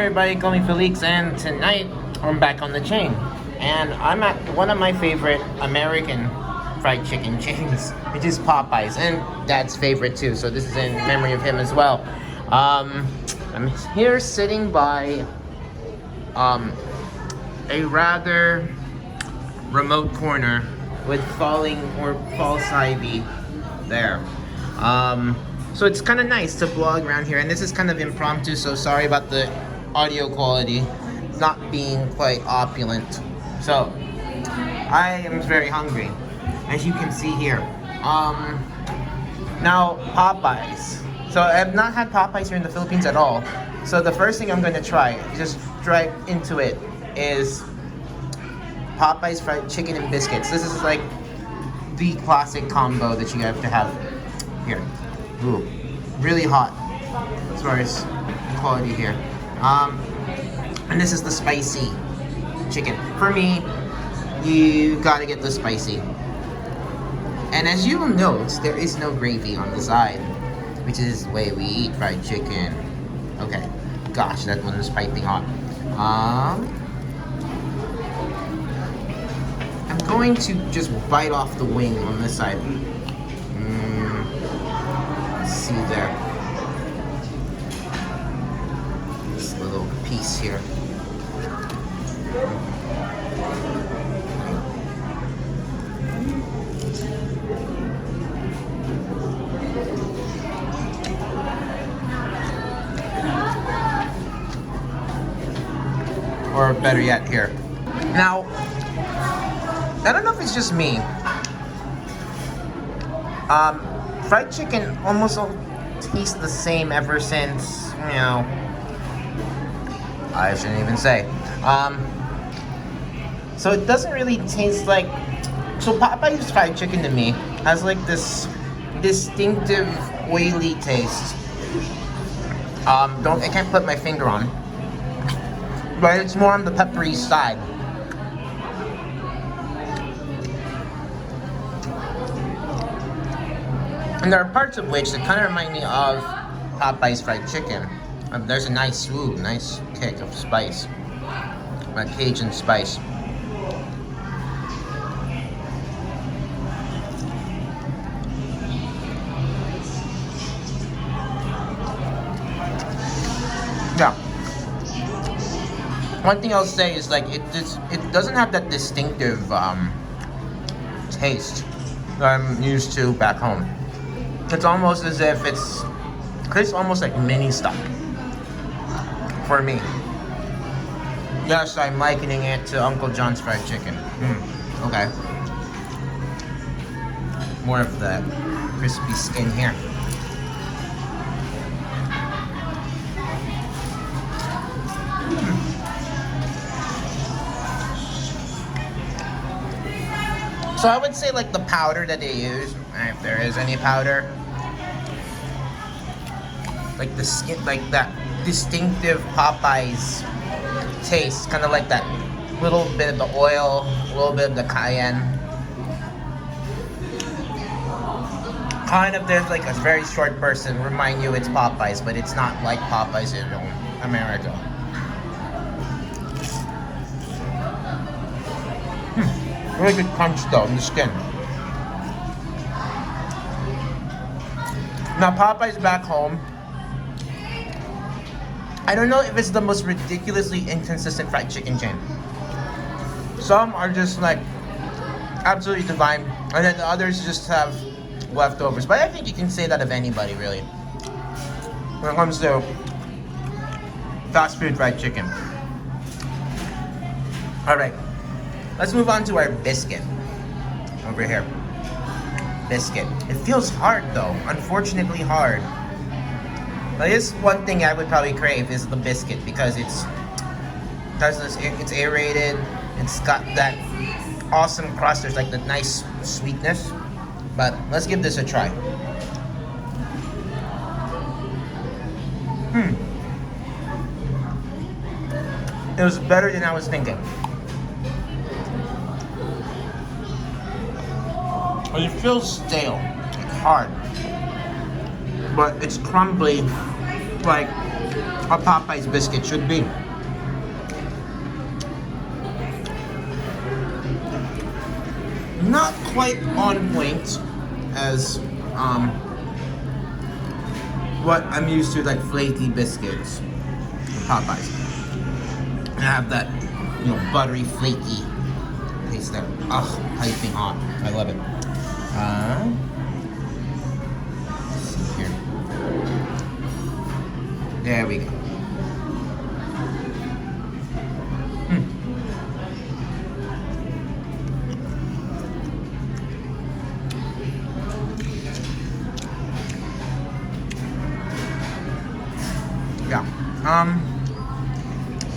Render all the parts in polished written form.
everybody, call me Felix, and tonight I'm back on the chain. And I'm at one of my favorite American fried chicken chains, which is Popeyes, and Dad's favorite too, so this is in memory of him as well. I'm here sitting by a rather remote corner with false ivy there. So it's kind of nice to vlog around here, and this is kind of impromptu, so sorry about the audio quality not being quite opulent. So I am very hungry, as you can see here. Now Popeyes. So I have not had Popeyes here in the Philippines at all. So the first thing I'm going to try, just right into it, is Popeyes fried chicken and biscuits. This is like the classic combo that you have to have here. Ooh, really hot as far as quality here. And this is the spicy chicken. For me, you gotta get the spicy. And as you will note, there is no gravy on the side, which is the way we eat fried chicken. Okay, gosh, that one is piping hot. I'm going to just bite off the wing on this side. Let's see there. This little piece here. Or better yet, here. Now, I don't know if it's just me. Fried chicken almost tastes the same ever since, you know, I shouldn't even say. So it doesn't really taste like, so Popeye's fried chicken to me has like this distinctive oily taste. I can't put my finger on, but it's more on the peppery side. And there are parts of which that kind of remind me of Popeye's fried chicken. There's a nice kick of spice, like Cajun spice. Yeah. One thing I'll say is like it doesn't have that distinctive taste that I'm used to back home. It's almost as if it's almost like mini stock for me. Yes, I'm likening it to Uncle John's fried chicken. Okay. More of the crispy skin here. So I would say like the powder that they use, if there is any powder, like the skin, like that distinctive Popeyes taste, kind of like that little bit of the oil, a little bit of the cayenne. Kind of, there's like a very short person remind you it's Popeyes, but it's not like Popeyes in America. Really good crunch though in the skin. Now Popeyes back home, I don't know if it's the most ridiculously inconsistent fried chicken chain. Some are just like absolutely divine, and then the others just have leftovers. But I think you can say that of anybody really when it comes to fast food fried chicken. Alright, let's move on to our biscuit over here. Biscuit. It feels hard though, unfortunately hard. But it's one thing I would probably crave is the biscuit because it's aerated. It's got that awesome crust. There's like the nice sweetness. But let's give this a try. It was better than I was thinking. It feels stale, hard, but it's crumbly like a Popeyes biscuit should be. Not quite on point as what I'm used to, like flaky biscuits, Popeyes. I have that, buttery, flaky taste there. Ugh, piping hot. I love it. Let's see here. There we go.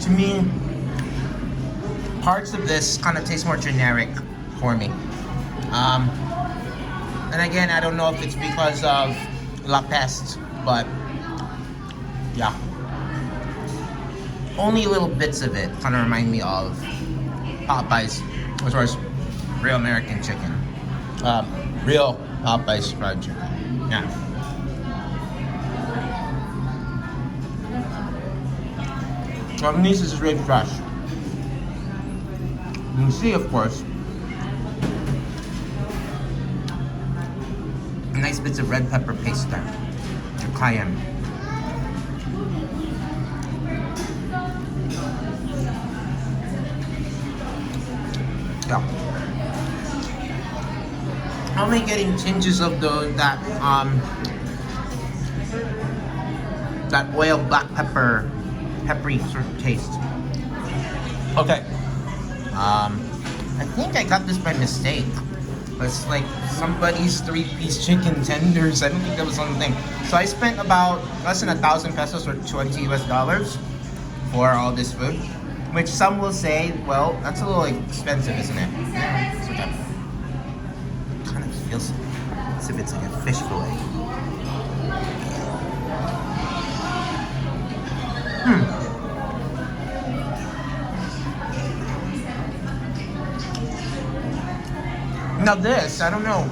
To me, parts of this kind of taste more generic for me. And again, I don't know if it's because of La Peste, but yeah. Only little bits of it kind of remind me of Popeyes, as far as real American chicken. Real Popeyes fried chicken. Yeah. This is really fresh. You can see, of course, nice bits of red pepper paste there, the cayenne. Yeah. I'm only getting tinges of that oil black pepper. Peppery sort of taste. Okay. I think I got this by mistake. It's like somebody's 3-piece chicken tenders. I don't think that was on the thing. So I spent about less than 1,000 pesos or $20 US for all this food. Which some will say, well, that's a little expensive, isn't it? Yeah, it's okay. Kind of feels as if it's like a fish fillet. Now this, I don't know.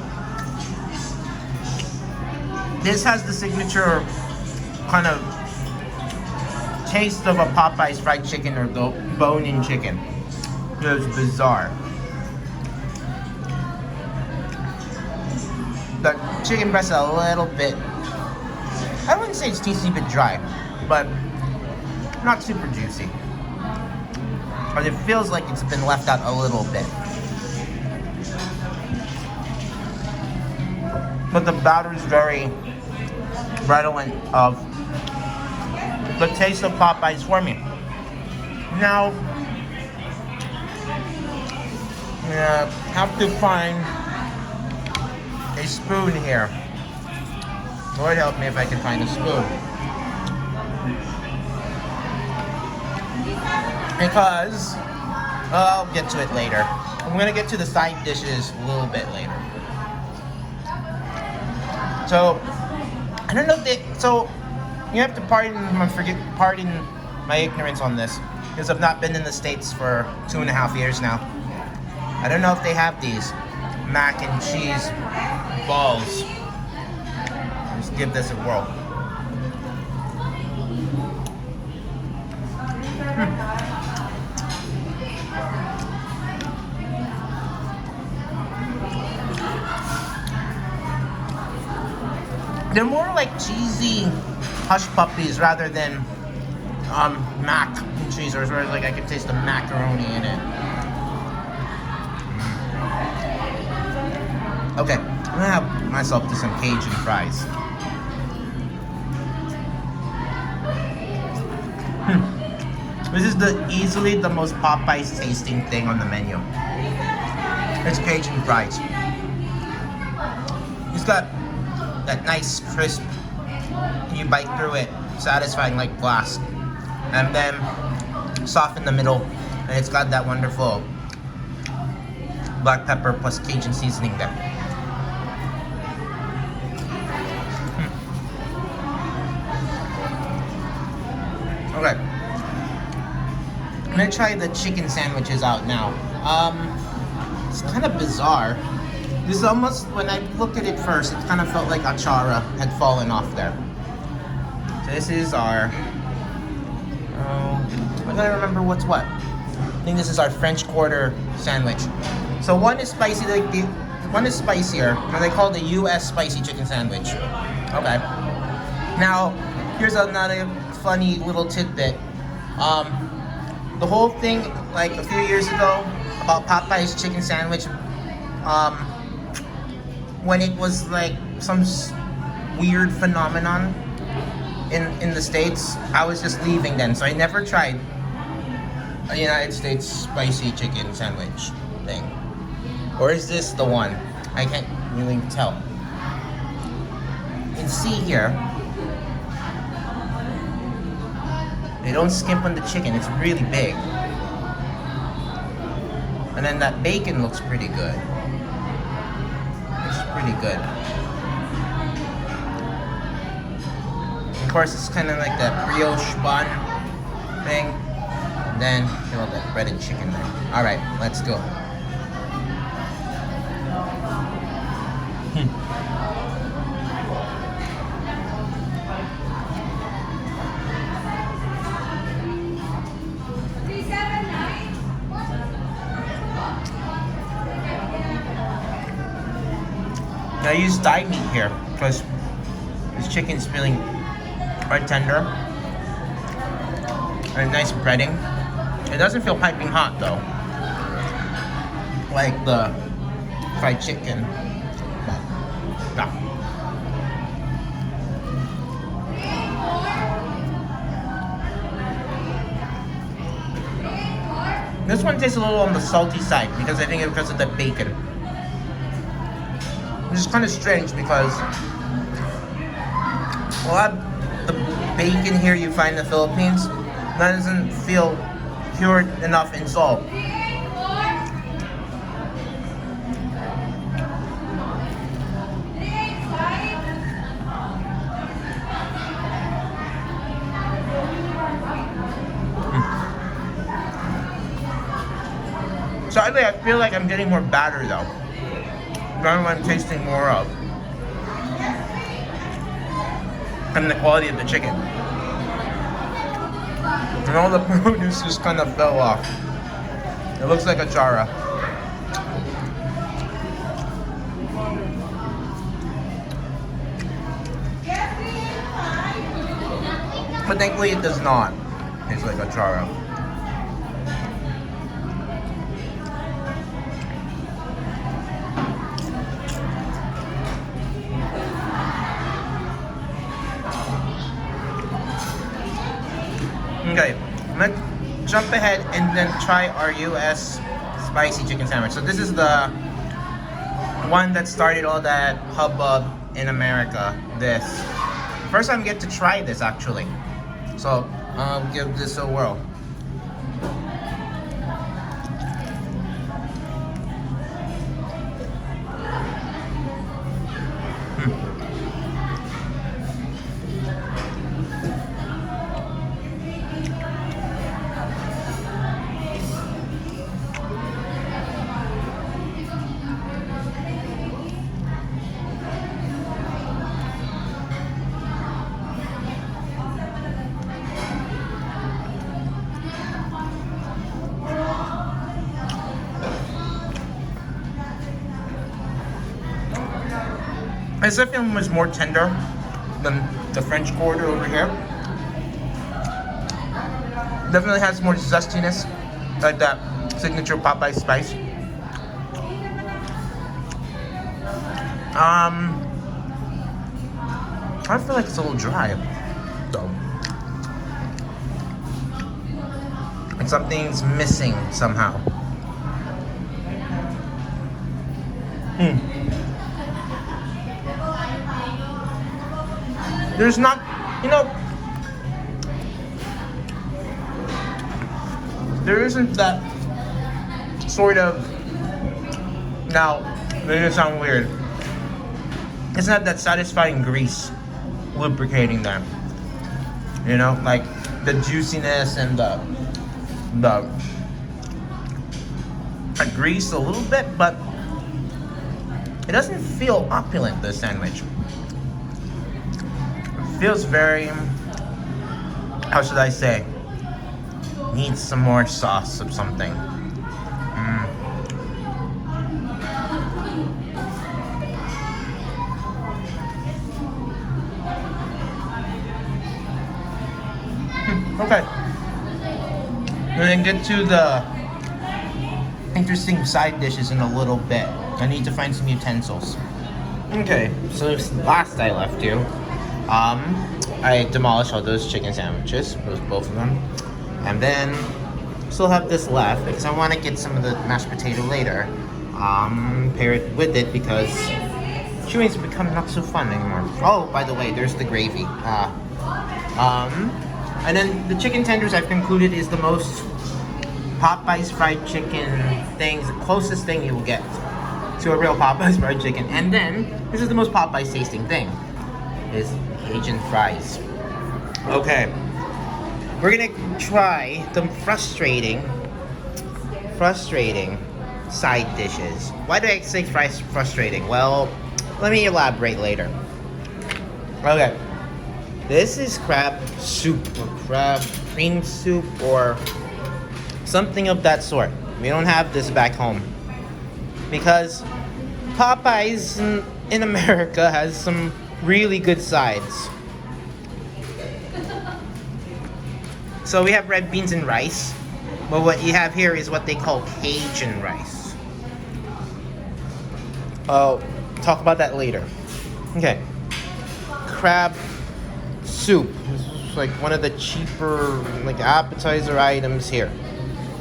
This has the signature kind of taste of a Popeyes fried chicken or the bone-in chicken. It's bizarre. The chicken breast is a little bit, I wouldn't say it's tasty, but dry, but not super juicy. But it feels like it's been left out a little bit. But the batter is very redolent of the taste of Popeyes for me. Now, I have to find a spoon here. Lord help me if I can find a spoon. Because, I'll get to it later. I'm gonna get to the side dishes a little bit later. So, I don't know if so you have to pardon my ignorance on this, because I've not been in the States for 2.5 years now. I don't know if they have these mac and cheese balls. Let's give this a whirl. They're more like cheesy hush puppies rather than mac and cheese, or sort of like I can taste the macaroni in it. Okay, I'm gonna have myself to some Cajun fries. This is easily the most Popeyes tasting thing on the menu. It's Cajun fries. It's got that nice crisp, you bite through it, satisfying like glass, and then soft in the middle, and it's got that wonderful black pepper plus Cajun seasoning there. Okay, I'm gonna try the chicken sandwiches out now. It's kind of bizarre. This is almost, when I looked at it first, it kind of felt like achara had fallen off there. So This is our. I gotta remember what's what. I think this is our French Quarter sandwich. So one is spicy, one is spicier, and they call it the U.S. spicy chicken sandwich. Okay. Now, here's another funny little tidbit. The whole thing, like a few years ago, about Popeyes chicken sandwich, when it was like some weird phenomenon in the States, I was just leaving then, so I never tried a United States spicy chicken sandwich thing. Or is this the one? I can't really tell. You can see here, they don't skimp on the chicken, it's really big. And then that bacon looks pretty good. It's pretty good. Of course, it's kind of like that brioche bun thing. And then, you know, that breaded chicken there. Alright, let's go. I use thigh meat here because this chicken's feeling quite tender and nice breading. It doesn't feel piping hot though, like the fried chicken. No. This one tastes a little on the salty side because I think it's because of the bacon. Which is kind of strange because a lot of the bacon here you find in the Philippines that doesn't feel cured enough in salt. Sadly, I feel like I'm getting more batter though. That's what I'm tasting more of. And the quality of the chicken. And all the produce just kind of fell off. It looks like a chara. But thankfully it does not taste like a chara. Okay, I'm gonna jump ahead and then try our US spicy chicken sandwich. So this is the one that started all that hubbub in America. This first time I get to try this actually. So I'll give this a whirl. This one was more tender than the French Quarter over here. Definitely has more zestiness, like that signature Popeye spice. I feel like it's a little dry, though. And something's missing somehow. There's not, you know, there isn't that sort of, now, this is gonna sound weird, it's not that satisfying grease lubricating them, you know, like the juiciness and the grease a little bit, but it doesn't feel opulent, this sandwich. Feels very how should I say? Needs some more sauce of something. Okay. And then get to the interesting side dishes in a little bit. I need to find some utensils. Okay, so last I left you, I demolished all those chicken sandwiches, both of them. And then still have this left because I want to get some of the mashed potato later. Pair it with it because chewing's become not so fun anymore. Oh, by the way, there's the gravy. And then the chicken tenders I've concluded is the most Popeyes fried chicken things, the closest thing you will get to a real Popeyes fried chicken. And then, this is the most Popeyes tasting thing, is Cajun Fries. Okay, we're gonna try the frustrating side dishes. Why do I say fries frustrating? Well, let me elaborate later. Okay. This is crab soup, or crab cream soup, or something of that sort. We don't have this back home. Because Popeyes in America has some really good sides. So we have red beans and rice. But what you have here is what they call Cajun rice. I'll talk about that later. Okay. Crab soup. This is like one of the cheaper like appetizer items here.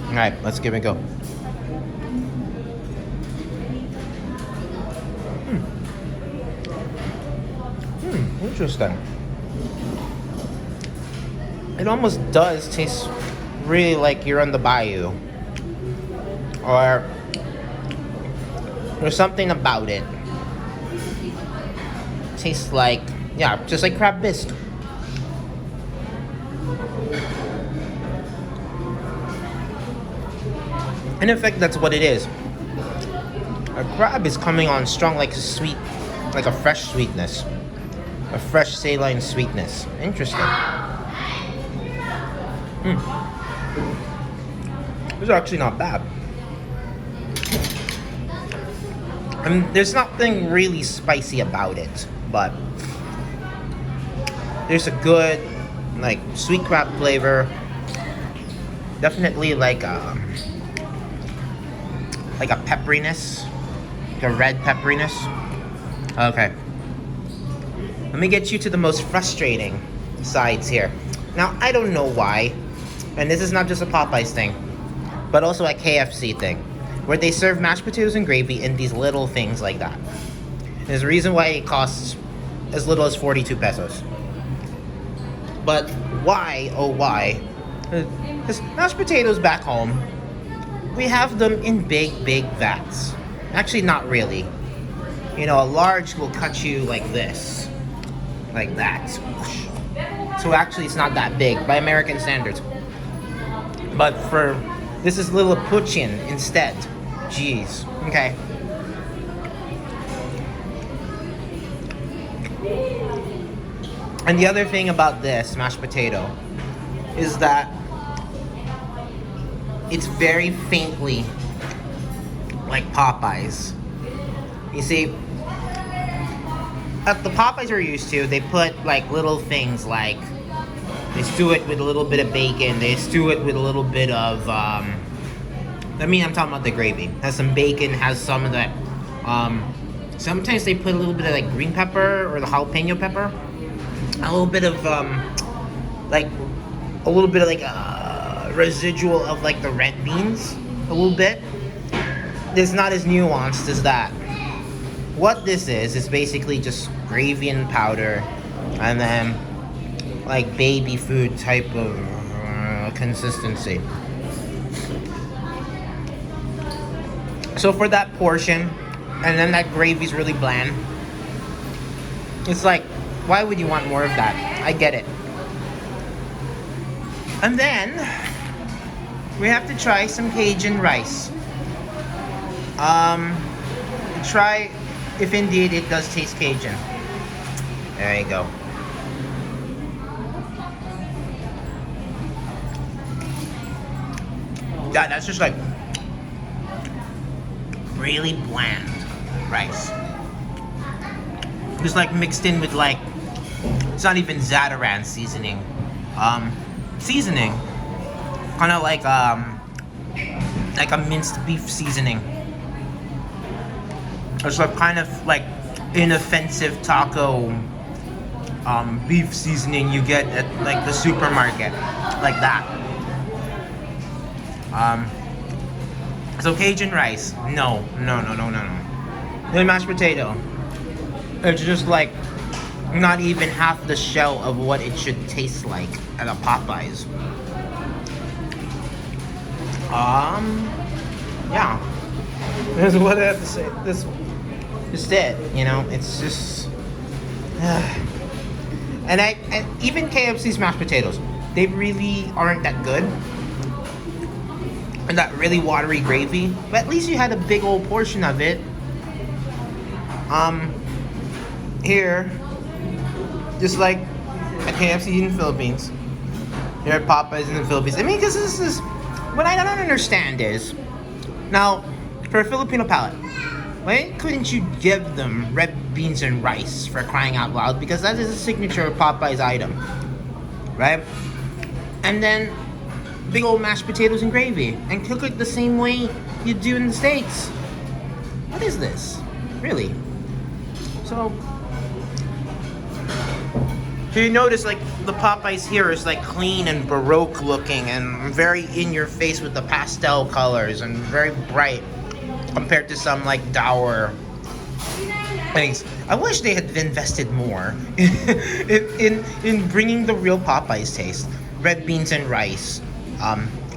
Alright, let's give it a go. Interesting. It almost does taste really like you're on the bayou. Or there's something about it. Tastes like, yeah, just like crab bisque. And in fact, that's what it is. A crab is coming on strong like a sweet, like a fresh sweetness. A fresh saline sweetness. Interesting. This is actually not bad. I mean, there's nothing really spicy about it, but there's a good, like, sweet crab flavor. Definitely like a pepperiness, like a red pepperiness. Okay. Let me get you to the most frustrating sides here. Now, I don't know why, and this is not just a Popeyes thing, but also a KFC thing, where they serve mashed potatoes and gravy in these little things like that. There's a reason why it costs as little as 42 pesos. But why, oh why? Because mashed potatoes back home, we have them in big vats. Actually, not really. You know, a large will cut you like this. Like that. So actually, it's not that big by American standards. But for, this is Lilliputian instead. Jeez. Okay. And the other thing about this mashed potato is that it's very faintly like Popeyes. You see, at the Popeyes we're used to, they put like little things like, they stew it with a little bit of bacon, they stew it with a little bit of, I'm talking about the gravy. Has some bacon, has some of that, sometimes they put a little bit of like green pepper or the jalapeno pepper. A little bit of, residual of like the red beans, a little bit. It's not as nuanced as that. What this is basically just gravy and powder, and then like baby food type of consistency. So for that portion, and then that gravy's really bland, it's like, why would you want more of that? I get it. And then we have to try some Cajun rice. Try if indeed it does taste Cajun. There you go. That's just like really bland rice. Just like mixed in with like, it's not even Zataran seasoning. Seasoning. Kind of like a minced beef seasoning. It's like kind of like inoffensive taco beef seasoning you get at like the supermarket, like that. So Cajun rice, no. The mashed potato, it's just like not even half the shell of what it should taste like at a Popeyes. Yeah. That's what I have to say. This is it, you know, it's just and even KFC's mashed potatoes, they really aren't that good. And that really watery gravy, but at least you had a big old portion of it. Here, just like at KFC in the Philippines, here at Popeyes in the Philippines. I mean, because this is what I don't understand is, now for a Filipino palate, why couldn't you give them red beans and rice, for crying out loud? Because that is a signature Popeyes item, right? And then big old mashed potatoes and gravy, and cook it the same way you do in the States. What is this? Really? So you notice like the Popeyes here is like clean and Baroque looking and very in your face with the pastel colors and very bright compared to some like dour things. I wish they had invested more in bringing the real Popeyes taste. Red beans and rice,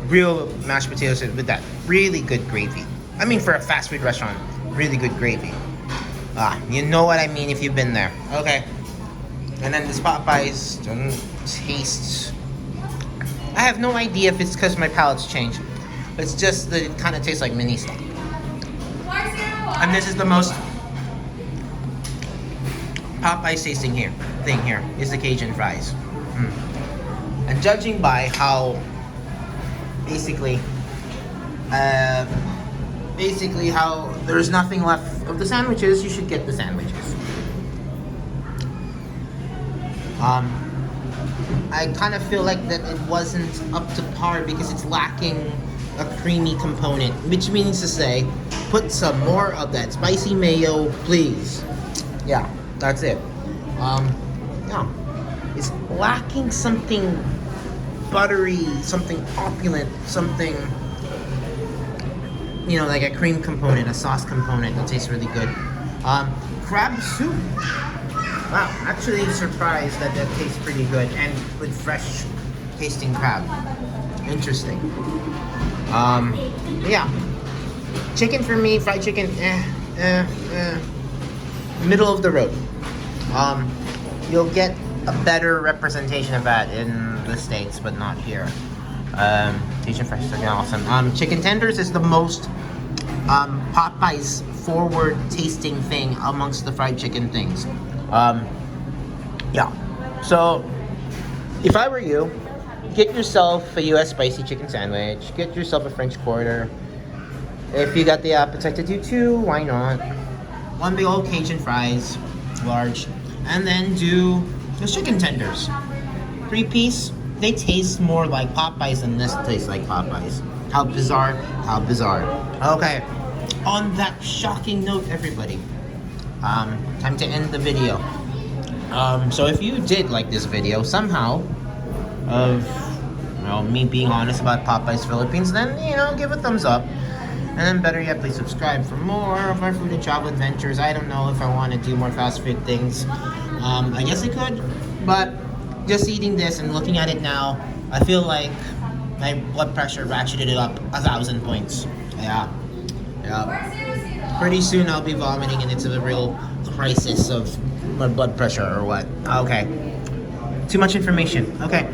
real mashed potatoes with that really good gravy. I mean, for a fast food restaurant, really good gravy. You know what I mean if you've been there. Okay. And then this Popeyes doesn't taste... I have no idea if it's because my palate's changed. It's just that it kind of tastes like mini stock. And this is the most Popeyes tasting thing here is the Cajun fries. And judging by how basically how there's nothing left of the sandwiches, you should get the sandwiches. I kind of feel like that it wasn't up to par because it's lacking a creamy component, which means to say, put some more of that spicy mayo, please. Yeah, that's it. Yeah, it's lacking something buttery, something opulent, something, you know, like a cream component, a sauce component that tastes really good. Crab soup. Wow, actually surprised that tastes pretty good and with fresh tasting crab. Interesting. Yeah. Chicken for me, fried chicken, middle of the road. You'll get a better representation of that in the States, but not here. Cajun Fries are awesome. Chicken tenders is the most Popeyes forward tasting thing amongst the fried chicken things. Yeah. So, if I were you, get yourself a US spicy chicken sandwich, get yourself a French Quarter. If you got the appetite to do two, why not? One big old Cajun fries, large, and then do the chicken tenders. 3-piece, they taste more like Popeyes than this tastes like Popeyes. How bizarre, how bizarre. Okay, on that shocking note, everybody, time to end the video. So if you did like this video somehow of, well, me being honest about Popeyes Philippines, then, you know, give a thumbs up. And then better yet, please subscribe for more of our food and travel adventures. I don't know if I want to do more fast food things. I guess I could, but just eating this and looking at it now, I feel like my blood pressure ratcheted it up 1,000 points. Yeah. Pretty soon I'll be vomiting and it's a real crisis of my blood pressure or what. Okay. Too much information. Okay.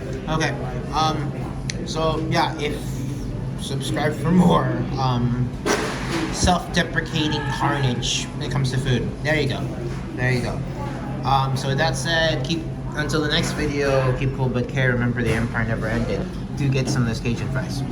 So yeah, if subscribe for more self-deprecating carnage when it comes to food. There you go. So with that said, until the next video, keep cool but care. Remember, the empire never ended. Do get some of those Cajun fries.